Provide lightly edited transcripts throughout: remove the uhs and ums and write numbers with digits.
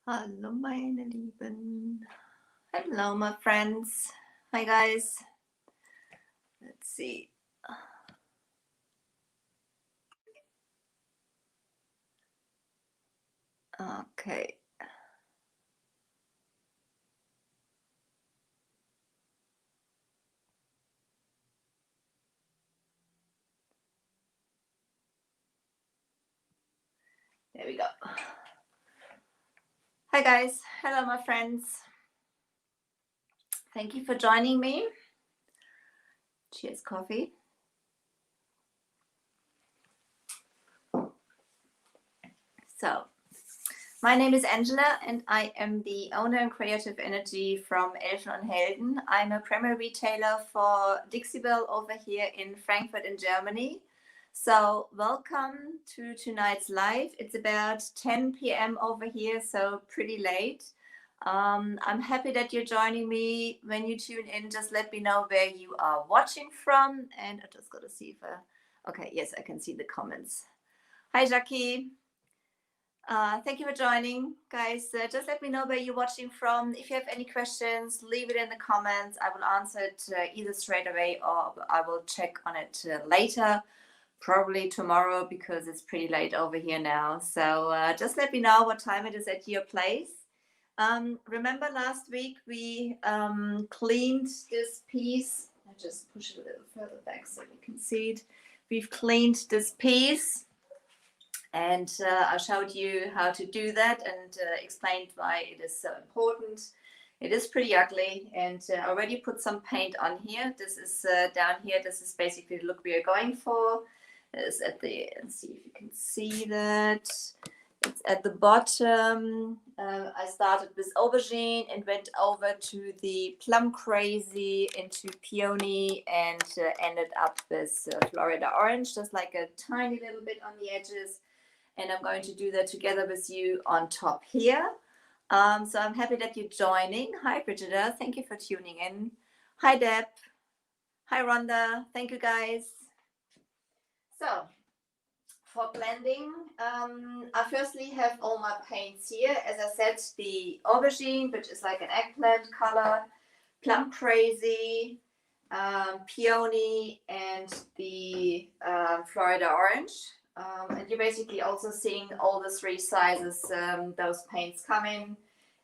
Hallo meine Lieben. Hello my friends. Hi guys. Let's see. Okay. There we go. Hi guys. Hello my friends. Thank you for joining me. Cheers, coffee. So, my name is Angela and I am the owner and creative energy from Elfen and Helden. I'm a primary retailer for Dixie Bell over here in Frankfurt in Germany. So welcome to tonight's live. It's about 10 p.m. over here, so pretty late. I'm happy that you're joining me. When you tune in, just let me know where you are watching from. And I just got to see if okay, yes, I can see the comments. Hi, Jackie. Thank you for joining, guys. Just let me know where you're watching from. If you have any questions, leave it in the comments. I will answer it either straight away or I will check on it later, probably tomorrow because it's pretty late over here now. So just let me know what time it is at your place. Remember last week we cleaned this piece. I just push it a little further back so you can see it. We've cleaned this piece. And I showed you how to do that and explained why it is so important. It is pretty ugly and I already put some paint on here. This is down here. This is basically the look we are going for. It's at the, let's see if you can see that. It's at the bottom. I started with Aubergine and went over to the Plum Crazy into Peony and ended up with Florida Orange, just like a tiny little bit on the edges. And I'm going to do that together with you on top here. So I'm happy that you're joining. Hi, Brigida. Thank you for tuning in. Hi, Deb. Hi, Rhonda. Thank you, guys. So for blending, I firstly have all my paints here. As I said, the Aubergine, which is like an eggplant color, Plum Crazy, Peony, and the Florida Orange. And you're basically also seeing all the three sizes those paints come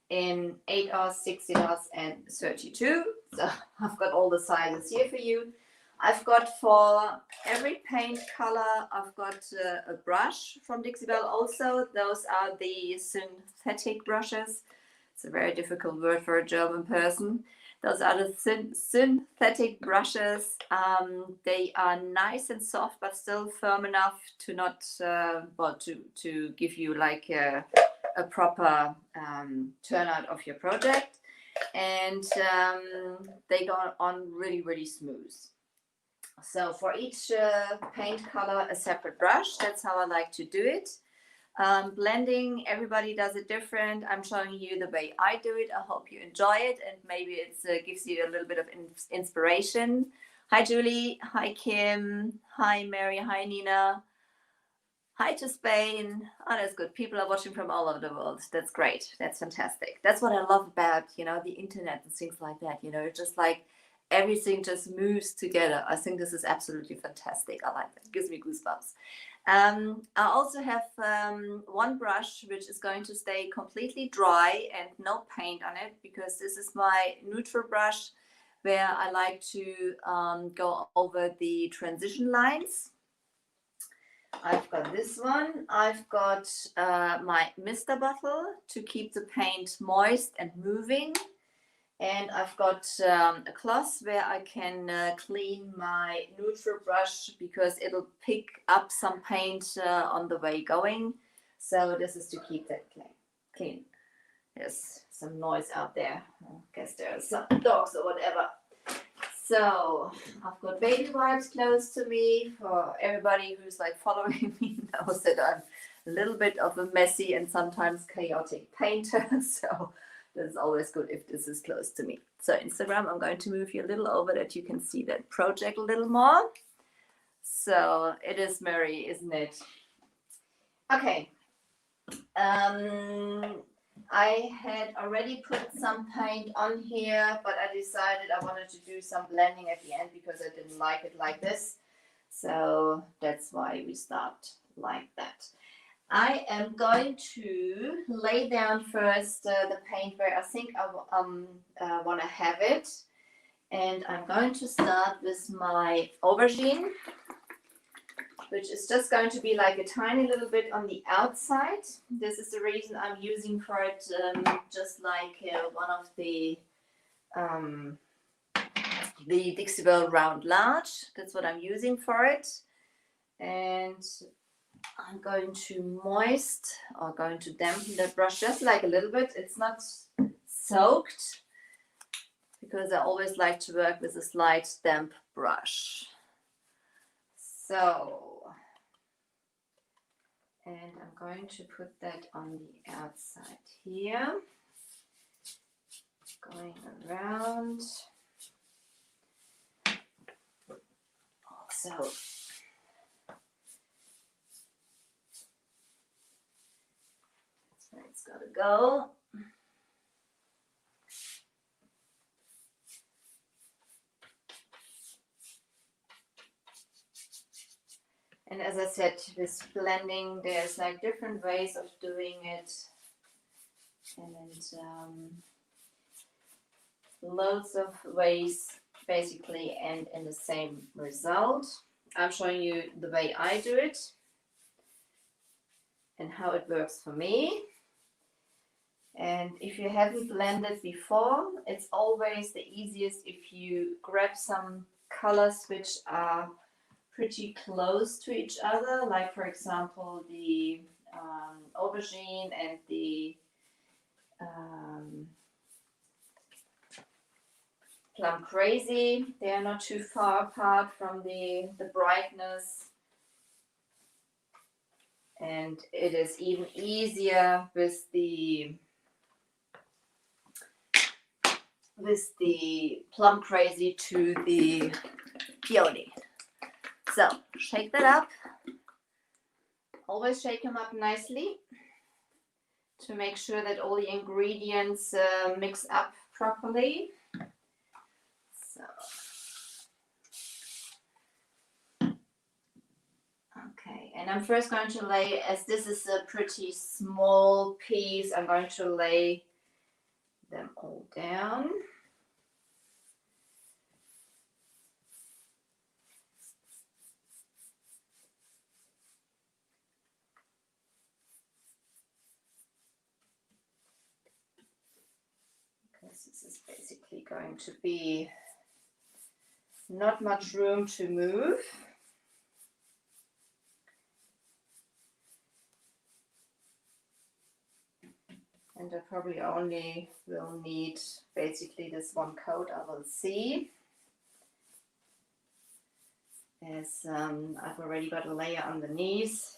in 8 oz, 16 oz, and 32. So I've got all the sizes here for you. I've got for every paint color, I've got a brush from Dixie Bell also. Those are the synthetic brushes. It's a very difficult word for a German person. Those are the synthetic brushes. They are nice and soft, but still firm enough to not, to give you like a proper turnout of your project. And they go on really, really smooth. So for each paint color, a separate brush. That's how I like to do it. Blending, everybody does it different. I'm showing you the way I do it. I hope you enjoy it and maybe it gives you a little bit of inspiration. Hi, Julie. Hi, Kim. Hi, Mary. Hi, Nina. Hi to Spain. Oh, that's good. People are watching from all over the world. That's great. That's fantastic. That's what I love about, the internet and things like that. Just like everything just moves together. I think this is absolutely fantastic. I like that. It gives me goosebumps. I also have one brush which is going to stay completely dry and no paint on it because this is my neutral brush where I like to go over the transition lines. I've got this one. I've got my mister bottle to keep the paint moist and moving. And I've got a cloth where I can clean my neutral brush because it'll pick up some paint on the way going. So this is to keep that clean. There's some noise out there. I guess there are some dogs or whatever. So I've got baby wipes close to me. For everybody who's like following me knows that I'm a little bit of a messy and sometimes chaotic painter. So that's always good if this is close to me. So Instagram, I'm going to move you a little over that you can see that project a little more. So it is Murray, isn't it? Okay. I had already put some paint on here, but I decided I wanted to do some blending at the end because I didn't like it like this. So that's why we start like that. I am going to lay down first the paint where I think I want to have it. And I'm going to start with my Aubergine, which is just going to be like a tiny little bit on the outside. This is the reason I'm using for it, just like one of the Dixie Belle Round Large. That's what I'm using for it. And I'm going to going to dampen the brush just like a little bit. It's not soaked because I always like to work with a slight damp brush. So, and I'm going to put that on the outside here, going around. So, that's where it's got to go. And as I said, with blending, there's like different ways of doing it, and loads of ways basically end in the same result. I'm showing you the way I do it and how it works for me. And if you haven't blended before, it's always the easiest if you grab some colors which are pretty close to each other, like for example the Aubergine and the Plum Crazy. They are not too far apart from the brightness, and it is even easier with the Plum Crazy to the Peony. So shake that up. Always shake them up nicely to make sure that all the ingredients mix up properly. So, okay, and I'm first going to lay, as this is a pretty small piece, I'm going to lay them all down. This is basically going to be not much room to move. And I probably only will need basically this one coat, I will see. As I've already got a layer underneath,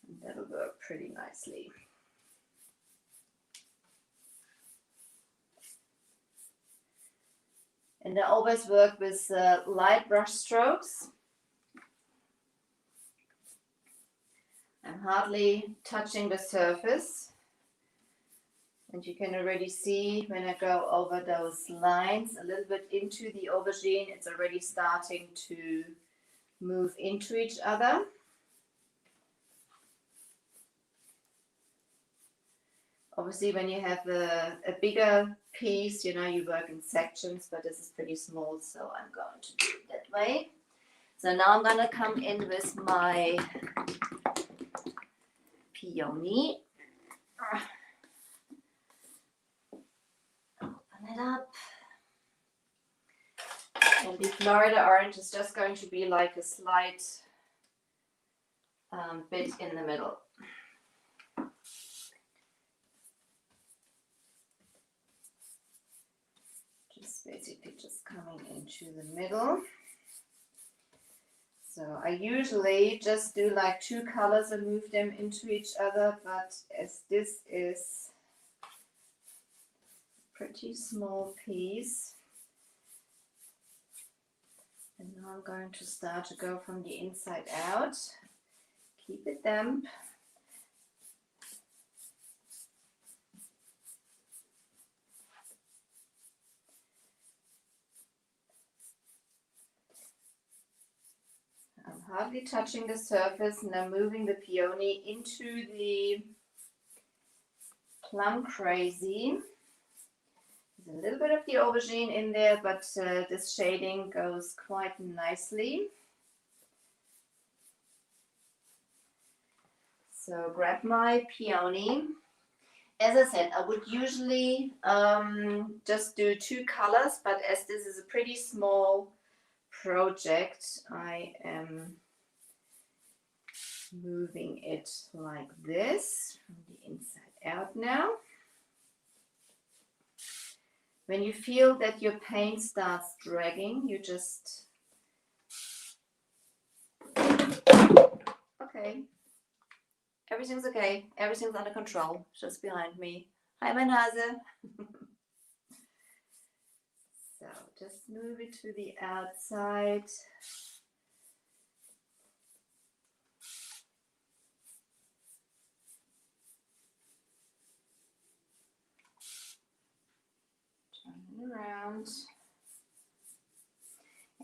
and that'll work pretty nicely. And I always work with light brush strokes. I'm hardly touching the surface. And you can already see when I go over those lines a little bit into the aubergine, it's already starting to move into each other. Obviously, when you have a bigger piece, you know, you work in sections, but this is pretty small, so I'm going to do it that way. So now I'm going to come in with my Peony. Open it up. And the Florida orange is just going to be like a slight bit in the middle. Basically just coming into the middle. So I usually just do like two colors and move them into each other, but as this is a pretty small piece, and now I'm going to start to go from the inside out. Keep it damp. hardly touching the surface. Now moving the Peony into the Plum Crazy. There's a little bit of the Aubergine in there, but this shading goes quite nicely. So grab my Peony. As I said, I would usually just do 2 colors, but as this is a pretty small project, I am moving it like this from the inside out now. When you feel that your paint starts dragging, you just... Okay. Everything's okay. Everything's under control. Just behind me. Hi, my Nase. So just move it to the outside. Turn it around.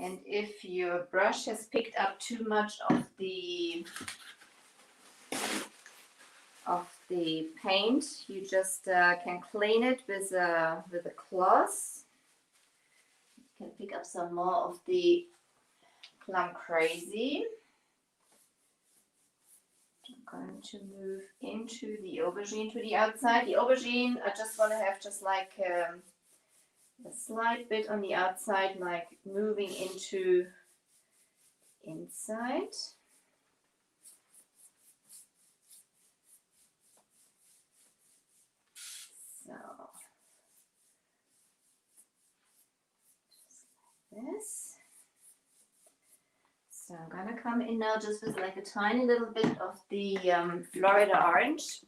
And if your brush has picked up too much of the paint, you just can clean it with a cloth. You can pick up some more of the Plum Crazy. I'm going to move into the Aubergine to the outside. The Aubergine, I just want to have just like a slight bit on the outside, like moving into inside. So, just like this. So I'm going to come in now just with like a tiny little bit of the Florida orange.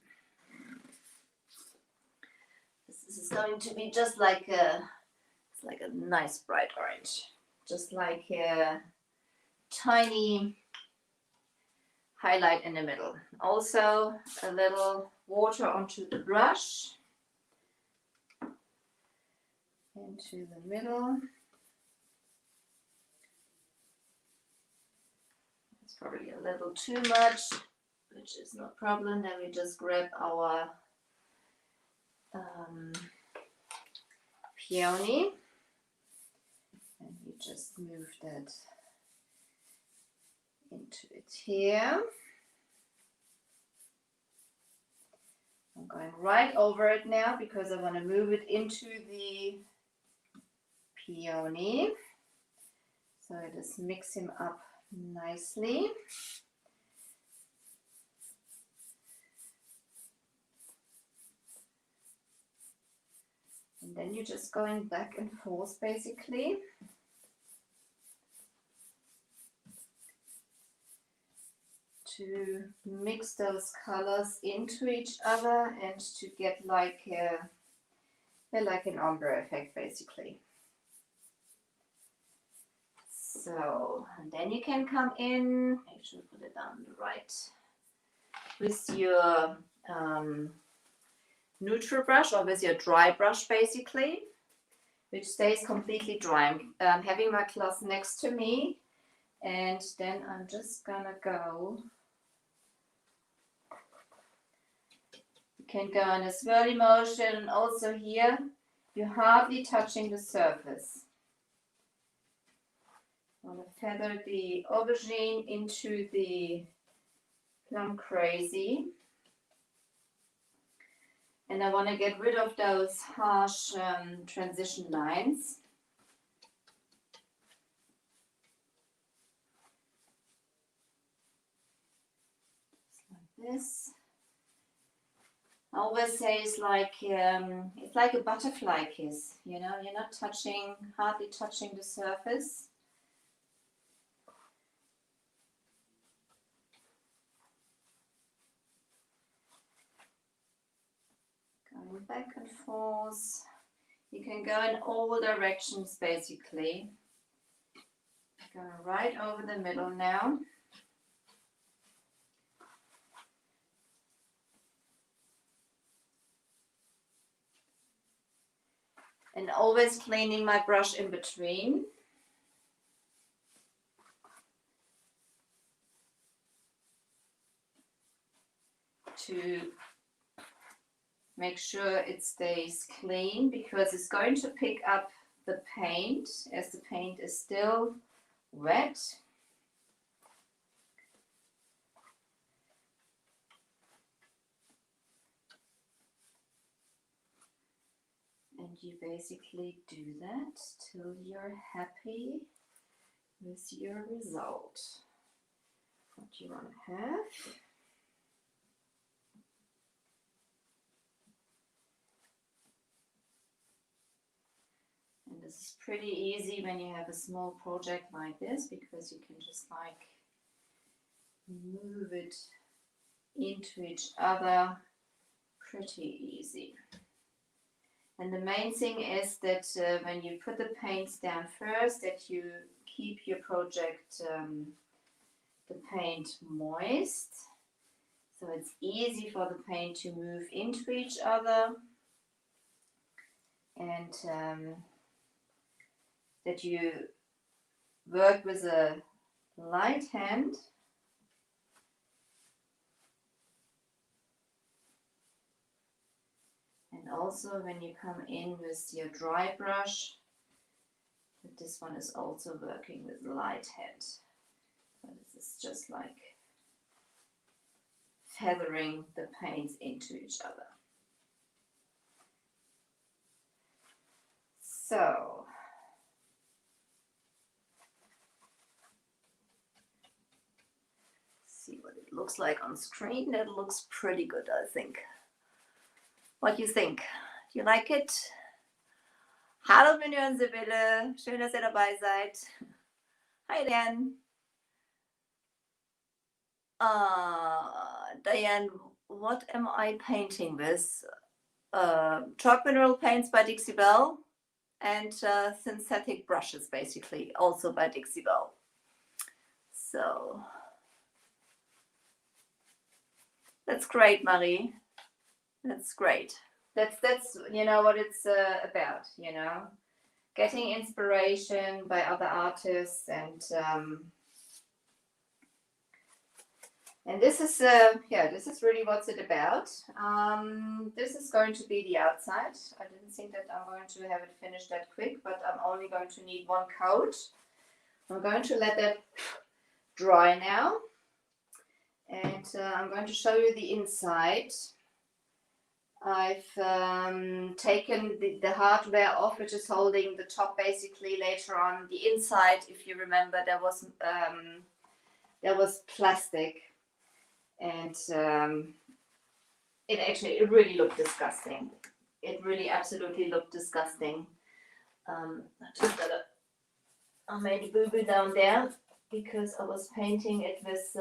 This is going to be just like it's like a nice bright orange. Just like a tiny highlight in the middle. Also a little water onto the brush. Into the middle. It's probably a little too much, which is no problem. Then we just grab our Peony and we just move that into it here. I'm going right over it now because I want to move it into the Peony. So I just mix him up nicely. And then you're just going back and forth basically. To mix those colors into each other and to get like an ombre effect basically. So, and then you can come in, make sure to put it down right, with your neutral brush or with your dry brush basically, which stays completely dry. I'm having my cloth next to me, and then I'm just gonna go. You can go in a swirly motion, and also here you're hardly touching the surface. I want to feather the Aubergine into the Plum Crazy. And I want to get rid of those harsh transition lines. Just like this. I always say it's like a butterfly kiss, you know, you're not hardly touching the surface. Going back and forth. You can go in all directions basically. Going right over the middle now. And always cleaning my brush in between. to make sure it stays clean, because it's going to pick up the paint as the paint is still wet. And you basically do that till you're happy with your result, what you want to have. And this is pretty easy when you have a small project like this, because you can just like move it into each other pretty easy. And the main thing is that when you put the paints down first, that you keep your project, the paint moist, so it's easy for the paint to move into each other, and that you work with a light hand. And also when you come in with your dry brush, this one is also working with light hand. So this is just like feathering the paints into each other. So see what it looks like on screen. That looks pretty good, I think. What do you think? Do you like it? Hallo, Menü und Sibylle. Schön, dass ihr dabei seid. Hi, Diane. Diane, what am I painting with? Chalk mineral paints by Dixie Belle and synthetic brushes, basically, also by Dixie Belle. So that's great, Marie. That's great. That's you know what it's about, you know, getting inspiration by other artists, and this is this is really what's it about. This is going to be the outside. I didn't think that I'm going to have it finished that quick, but I'm only going to need one coat. I'm going to let that dry now, and I'm going to show you the inside. I've taken the hardware off, which is holding the top basically. Later on the inside, if you remember, there was plastic, and it really looked disgusting. It really absolutely looked disgusting. I made a boo-boo down there because I was painting it with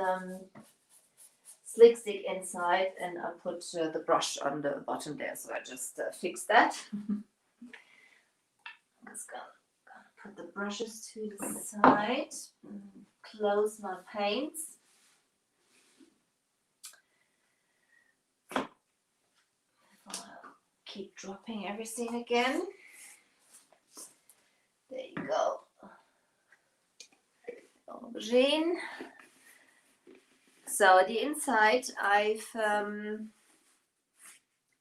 slick stick inside, and I put the brush on the bottom there, so I just fixed that. I'm just gonna put the brushes to the side, close my paints. I'll keep dropping everything again. There you go. Aubergine. So the inside I've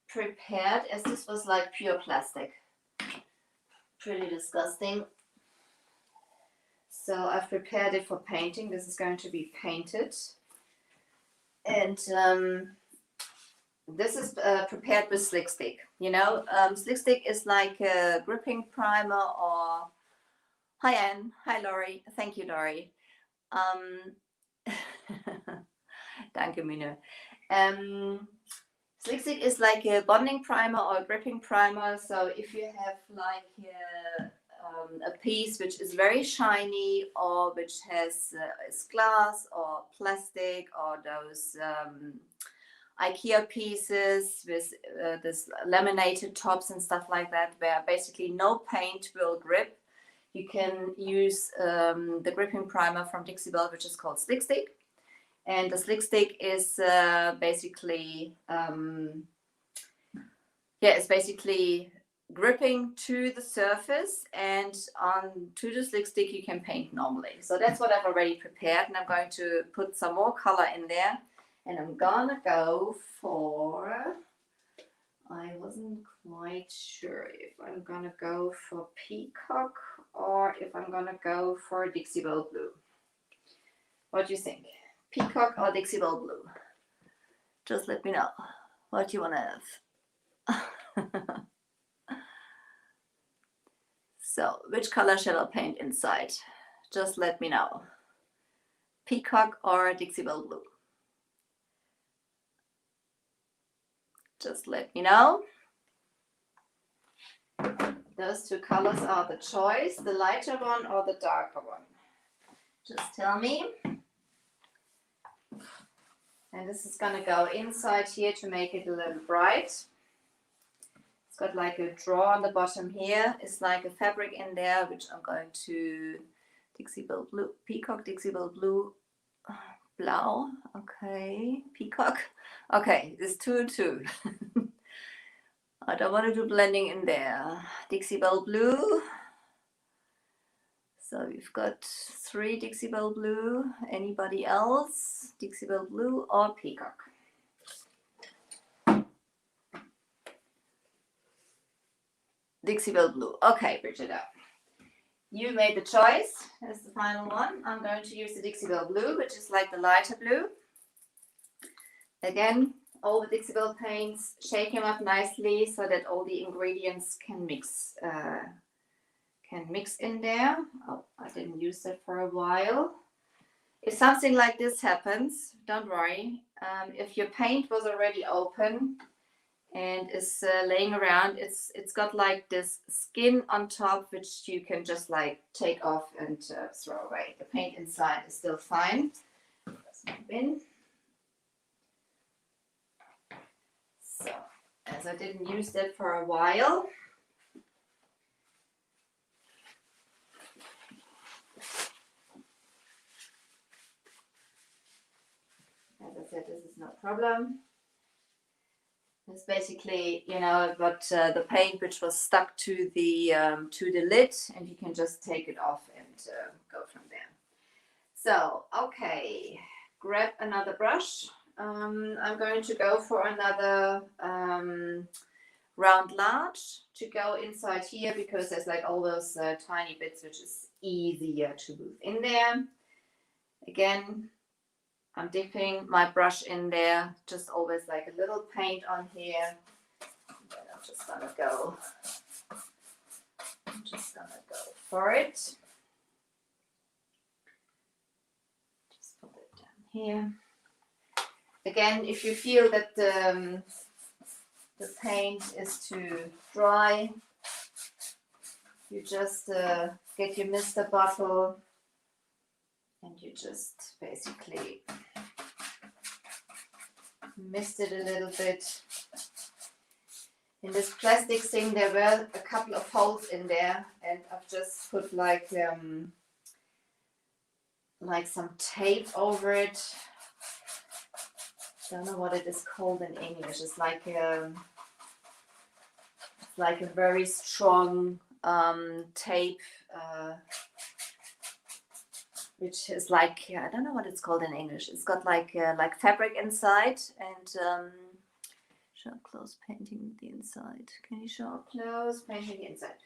prepared, as this was like pure plastic. Pretty disgusting. So I've prepared it for painting. This is going to be painted. And this is prepared with slick stick. You know, slick stick is like a gripping primer, or... Hi Anne, hi Laurie. Thank you, Laurie. Danke, Mine. Slick stick is like a bonding primer or a gripping primer. So if you have like a piece which is very shiny, or which has is glass or plastic, or those IKEA pieces with this laminated tops and stuff like that, where basically no paint will grip, you can use the gripping primer from Dixie Belle, which is called Slick Stick. And the Slick Stick is basically, it's basically gripping to the surface, and on to the Slick Stick you can paint normally. So that's what I've already prepared, and I'm going to put some more color in there, And I'm gonna go for, I wasn't quite sure if I'm gonna go for Peacock or if I'm gonna go for Dixie Belle Blue. What do you think? Peacock or Dixie Belle Blue? Just let me know what you wanna have. So, which color shall I paint inside? Just let me know. Peacock or Dixie Belle Blue? Just let me know. Those two colors are the choice, the lighter one or the darker one. Just tell me. And this is gonna go inside here to make it a little bright. It's got like a drawer on the bottom here. It's like a fabric in there, which I'm going to Dixie Belle Blue, Peacock, Dixie Belle Blue, Blau. Okay, Peacock. Okay, it's 2 and 2. I don't want to do blending in there. Dixie Belle Blue. So we've got 3 Dixie Belle Blue. Anybody else? Dixie Belle Blue or Peacock? Dixie Belle Blue. Okay, Brigitte. You made the choice. That's the final one. I'm going to use the Dixie Belle Blue, which is like the lighter blue. Again, all the Dixie Belle paints, shake them up nicely so that all the ingredients can mix in there. Oh, I didn't use that for a while. If something like this happens, don't worry. If your paint was already open and is laying around, it's got like this skin on top, which you can just like take off and throw away. The paint inside is still fine. That's my bin. So, as I didn't use that for a while, as I said, this is no problem. It's basically, you know, but the paint which was stuck to the lid, and you can just take it off and go from there. So, okay, grab another brush. I'm going to go for another round large to go inside here because there's like all those tiny bits which is easier to move in there. Again, I'm dipping my brush in there, just always like a little paint on here. And then I'm just gonna go for it. Just put it down here. Again, if you feel that the paint is too dry, you just get your mister bottle and you just basically mist it a little bit. In this plastic thing, there were a couple of holes in there, and I've just put like some tape over it. Don't know what it is called in English. It's like a very strong tape, which is like, I don't know what it's called in English. It's got like fabric inside, and show up close, painting the inside. Can you show up close, painting the inside?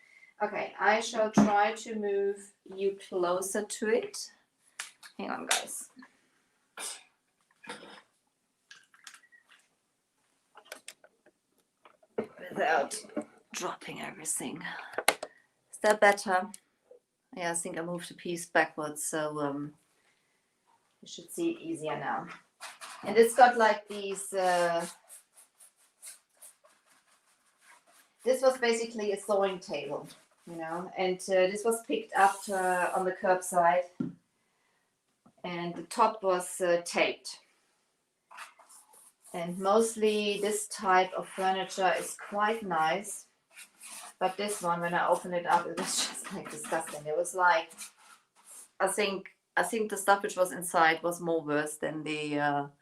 Okay, I shall try to move you closer to it. Hang on, guys. Without dropping everything. Is that better? Yeah, I think I moved the piece backwards, so you should see it easier now. And it's got like these, this was basically a sewing table, you know, and this was picked up on the curbside, and the top was taped. And mostly this type of furniture is quite nice. But this one, when I opened it up, it was just like disgusting. It was like, I think the stuff which was inside was more worse than the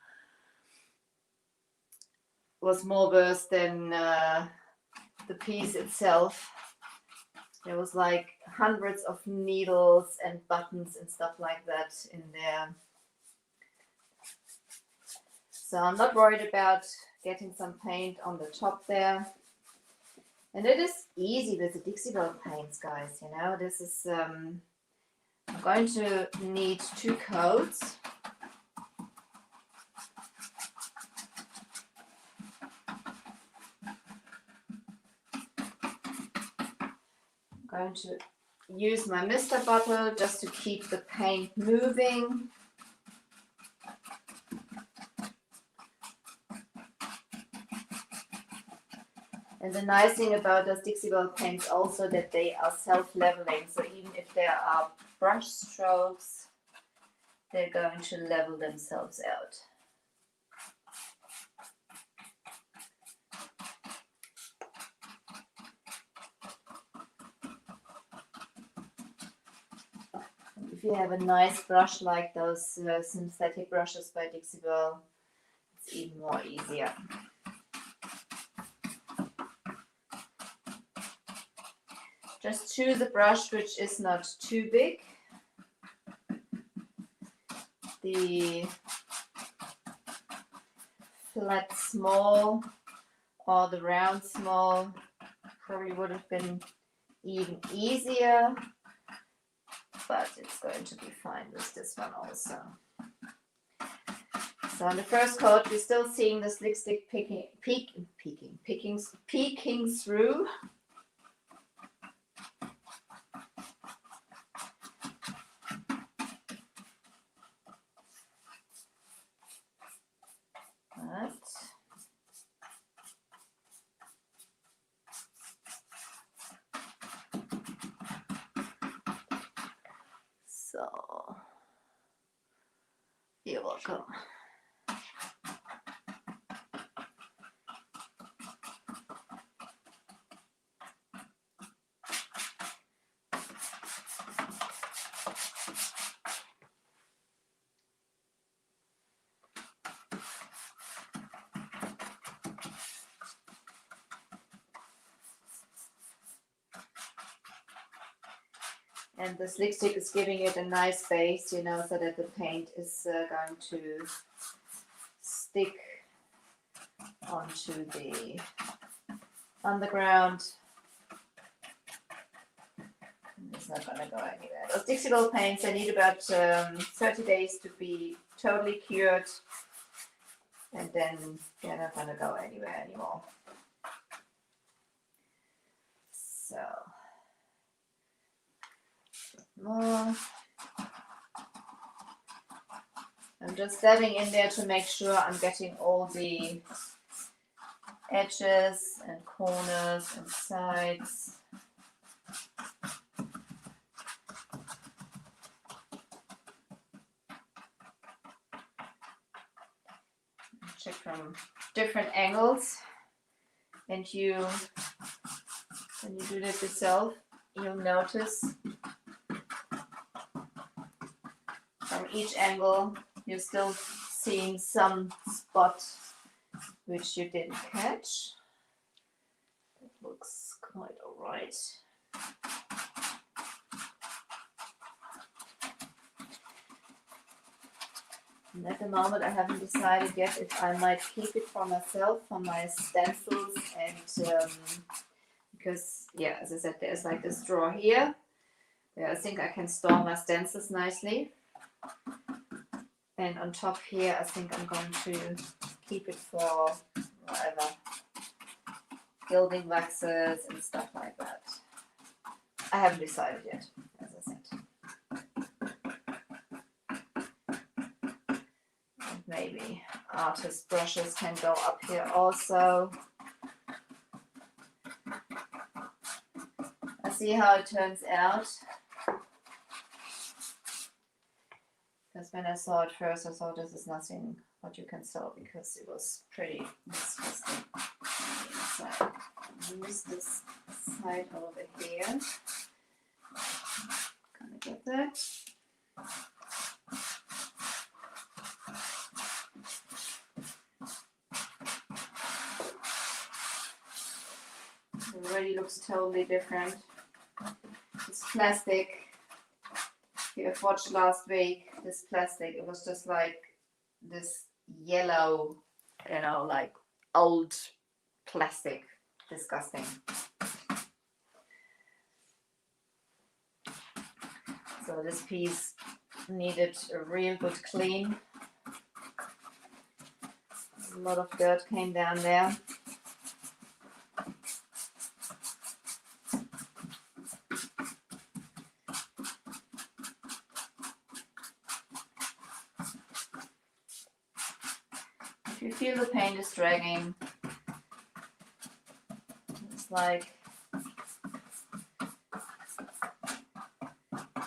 piece itself. There was like hundreds of needles and buttons and stuff like that in there. So I'm not worried about getting some paint on the top there. And it is easy with the Dixie Belle paints, guys, you know. This is, I'm going to need 2 coats. I'm going to use my mister bottle just to keep the paint moving. And the nice thing about those Dixie Belle paints also that they are self-leveling. So even if there are brush strokes, they're going to level themselves out. If you have a nice brush like those synthetic brushes by Dixie Belle, it's even more easier. Just choose a brush which is not too big. The flat small or the round small probably would have been even easier, but it's going to be fine with this one also. So on the first coat, we're still seeing the slick stick peeking through. Right. So you're welcome. And the slick stick is giving it a nice base, you know, so that the paint is going to stick onto the underground. It's not going to go anywhere. Those Dixie Belle paints, they need about 30 days to be totally cured, and then they're not going to go anywhere anymore. So more. I'm just dabbing in there to make sure I'm getting all the edges and corners and sides. Check from different angles, and when you do that yourself, you'll notice from each angle you're still seeing some spot which you didn't catch. It looks quite alright. And at the moment I haven't decided yet if I might keep it for myself, for my stencils, and because, yeah, as I said, there's like this drawer here where I think I can store my stencils nicely. And on top here, I think I'm going to keep it for whatever, gilding waxes and stuff like that. I haven't decided yet, as I said. And maybe artist brushes can go up here also. I see how it turns out. Because when I saw it first, I thought this is nothing what you can sell, because it was pretty disgusting. So use this side over here. Gonna get that. It already looks totally different. It's plastic. If you have watched last week, this plastic, it was just like this yellow, you know, like old plastic. Disgusting. So this piece needed a real good clean. A lot of dirt came down there. If you feel the paint is dragging, it's like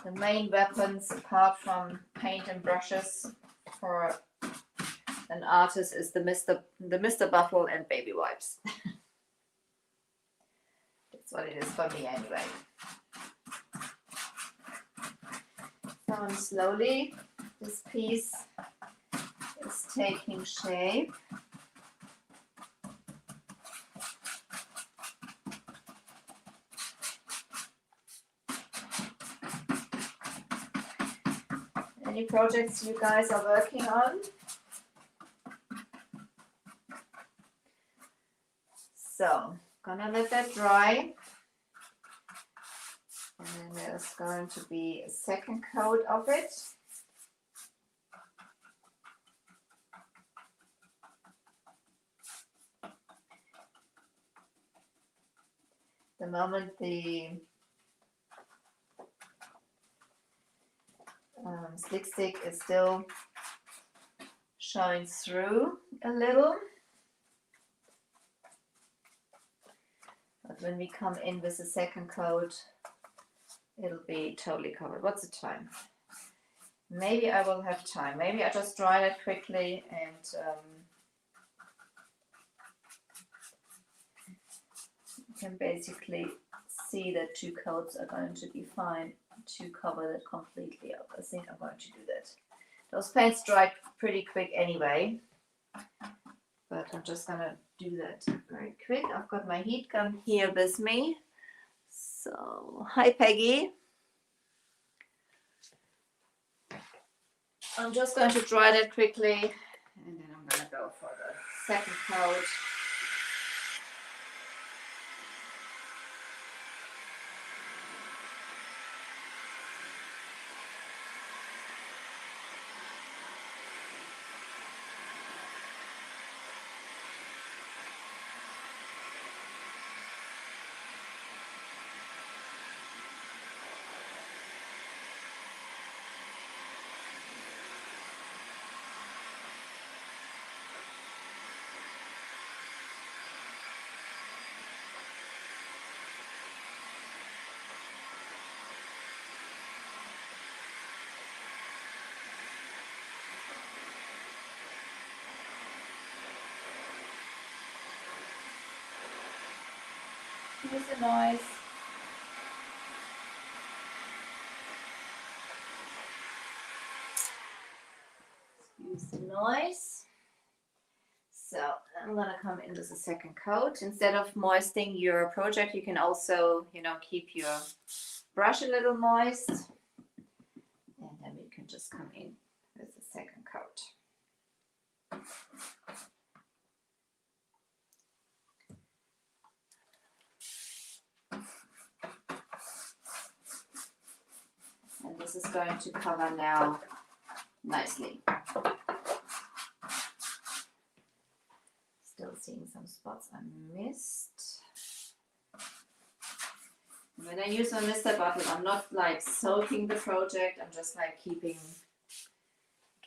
the main weapons apart from paint and brushes for an artist is the Mr. Bottle and baby wipes. That's what it is for me anyway. So and slowly this piece is taking shape. Any projects you guys are working on? So, gonna let that dry. And then there's going to be a second coat of it. The moment the slick stick is still showing through a little. But when we come in with the second coat, it'll be totally covered. What's the time? Maybe I will have time. Maybe I just dry it quickly and you can basically see that 2 coats are going to be fine to cover that completely up. I think I'm going to do that. Those paints dry pretty quick anyway, but I'm just gonna do that very quick. I've got my heat gun here with me. So, hi Peggy. I'm just going to dry that quickly and then I'm gonna go for the second coat. Here's the noise. Excuse the noise. So I'm gonna come in with a second coat. Instead of moistening your project, you can also, you know, keep your brush a little moist. And then we can just come in with the second coat. And this is going to cover now nicely. Still seeing some spots I missed. When I use my Mr. Bottle, I'm not like soaking the project, I'm just like keeping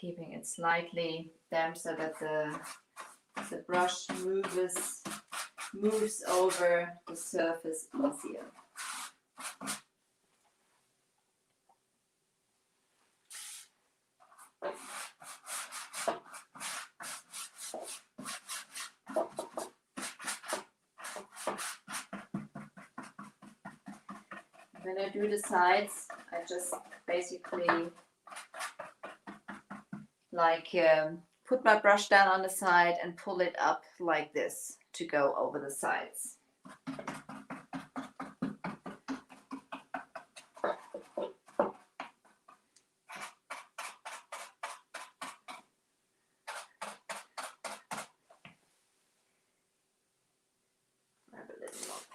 it slightly damp so that the brush moves over the surface easier. When I do the sides, I just basically like put my brush down on the side and pull it up like this to go over the sides.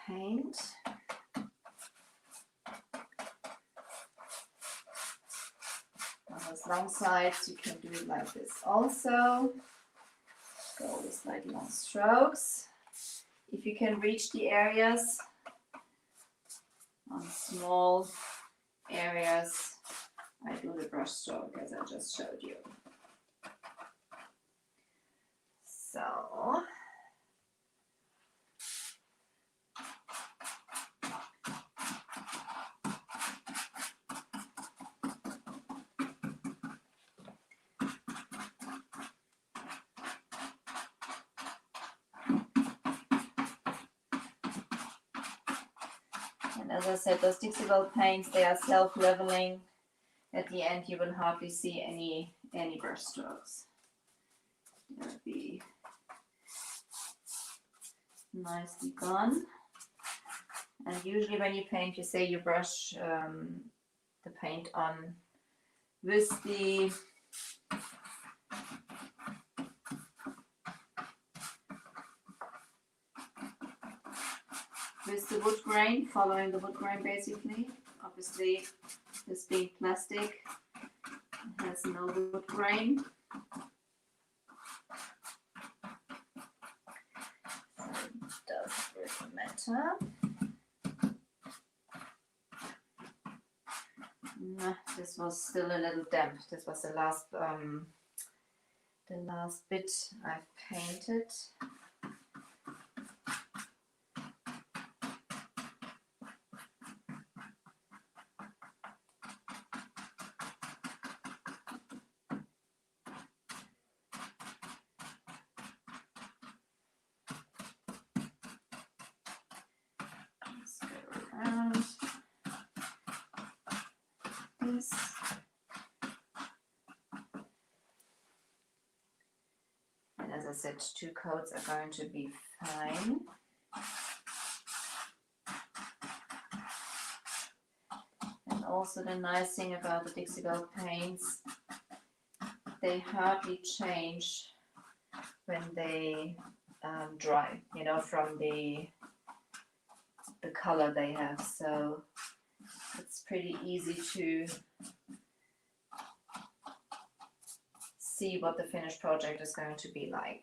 paint. On those long sides, you can do it like this also. Go with like long strokes. If you can reach the areas, on small areas, I do the brush stroke as I just showed you. So, and as I said, those Dixie Belle paints, they are self-leveling. At the end, you will hardly see any brush strokes. They'll be nicely gone. And usually when you paint, you say you brush the paint on with the wood grain, following the wood grain basically. Obviously, this being plastic, it has no wood grain. So it doesn't really matter. No, this was still a little damp. This was the last bit I've painted. Just go around this. And as I said, 2 coats are going to be fine. And also the nice thing about the Dixie Belle paints, they hardly change when they dry, you know, from the color they have. So it's pretty easy to see what the finished project is going to be like.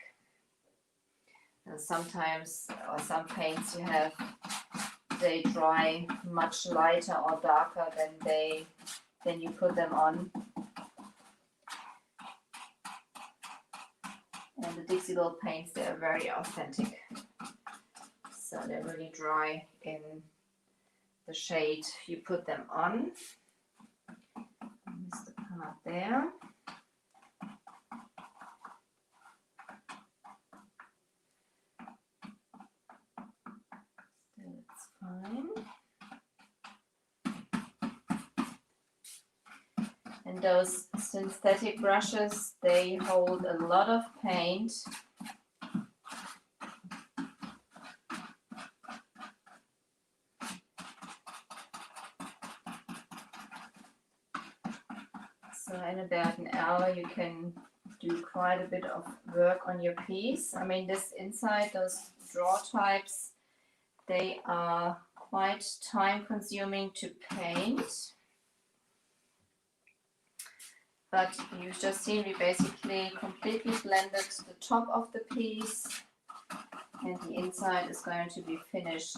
And sometimes, or some paints you have, they dry much lighter or darker than you put them on. And the Dixie Belle paints, they are very authentic. So they really dry in the shade you put them on. Here's the part there. Still it's fine. And those synthetic brushes, they hold a lot of paint. So in about an hour you can do quite a bit of work on your piece. I mean, this inside, those draw types, they are quite time consuming to paint. But you've just seen we basically completely blended the top of the piece, and the inside is going to be finished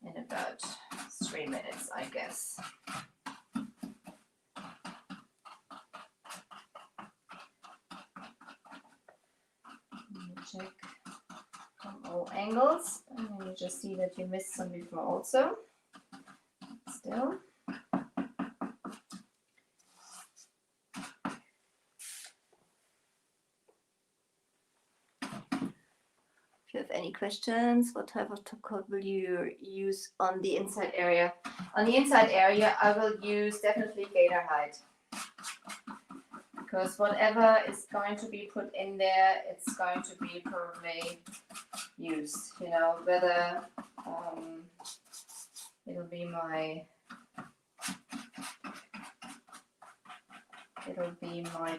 in about 3 minutes, I guess. Check from all angles, and then you just see that you missed some before also. Still. If you have any questions, what type of top coat will you use on the inside area? On the inside area, I will use definitely Gator Hide. Because whatever is going to be put in there, it's going to be probably used. You know, whether it'll be my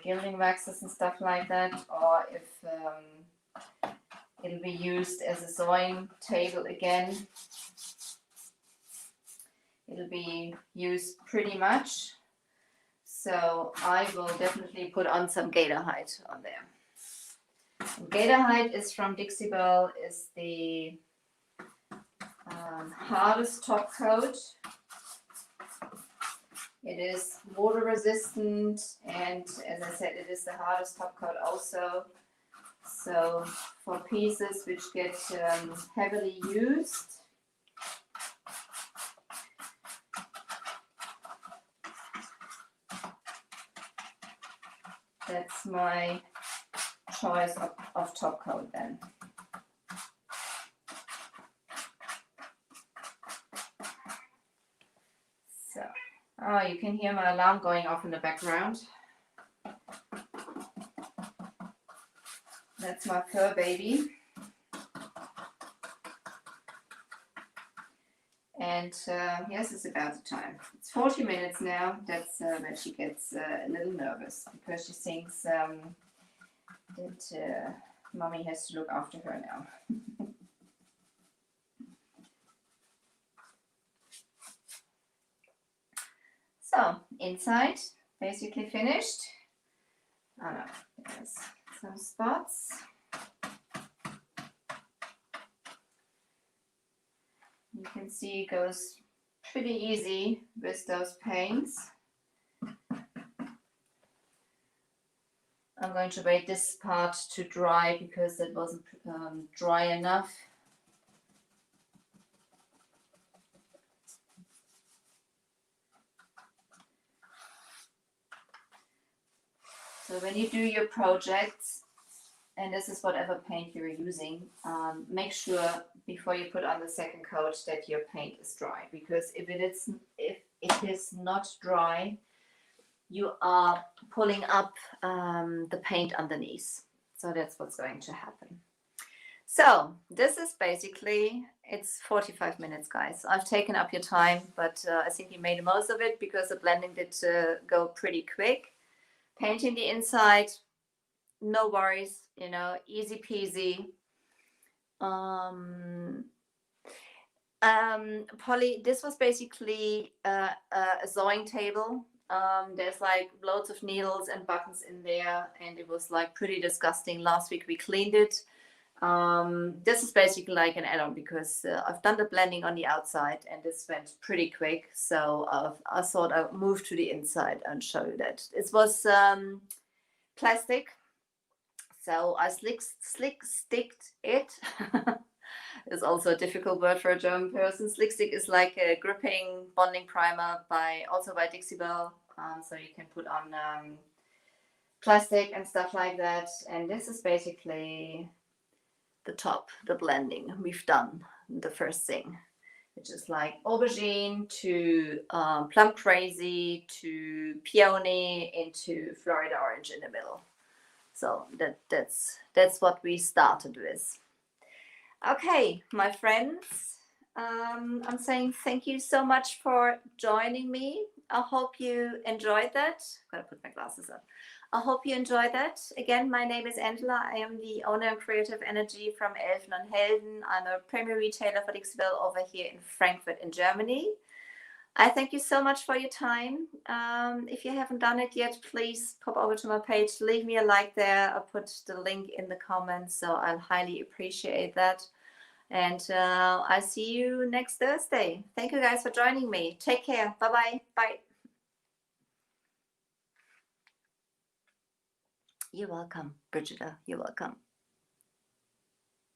gilding waxes and stuff like that, or if it'll be used as a sewing table again. It'll be used pretty much. So I will definitely put on some gator hide on there. And gator hide is from Dixie Belle, is the hardest top coat. It is water resistant, and as I said, it is the hardest top coat also. So for pieces which get heavily used, that's my choice of top coat then. So, oh, you can hear my alarm going off in the background. That's my fur baby. And yes, it's about the time. It's 40 minutes now. That's when she gets a little nervous because she thinks that mommy has to look after her now. So, inside, basically finished. Oh no, there's some spots. You can see it goes pretty easy with those paints. I'm going to wait this part to dry because it wasn't dry enough. So when you do your projects, and this is whatever paint you're using, make sure before you put on the second coat that your paint is dry, because if it is not dry, you are pulling up the paint underneath. So that's what's going to happen. So this is basically, it's 45 minutes, guys. I've taken up your time, but I think you made the most of it because the blending did go pretty quick. Painting the inside, no worries, you know, easy peasy. Polly, this was basically a sewing table. There's like loads of needles and buttons in there, and it was like pretty disgusting. Last week we cleaned it. This is basically like an add-on because I've done the blending on the outside and this went pretty quick. So I thought I'd move to the inside and show you that. It was plastic. So I slick sticked it. It's also a difficult word for a German person. Slick stick is like a gripping bonding primer by Dixie Belle. So you can put on plastic and stuff like that. And this is basically the top, the blending we've done, the first thing, which is like Aubergine to Plum Crazy to Peony into Florida Orange in the middle. So that's what we started with. Okay, my friends, I'm saying thank you so much for joining me. I hope you enjoyed that. Gotta put my glasses on. I hope you enjoyed that. Again, my name is Angela. I am the owner of Creative Energy from Elfen and Helden. I'm a premier retailer for Dixie Belle over here in Frankfurt in Germany. I thank you so much for your time. If you haven't done it yet, please pop over to my page, leave me a like there. I'll put the link in the comments, so I'll highly appreciate that. And I see you next Thursday. Thank you guys for joining me. Take care. Bye-bye. Bye. You're welcome, Brigitta. You're welcome.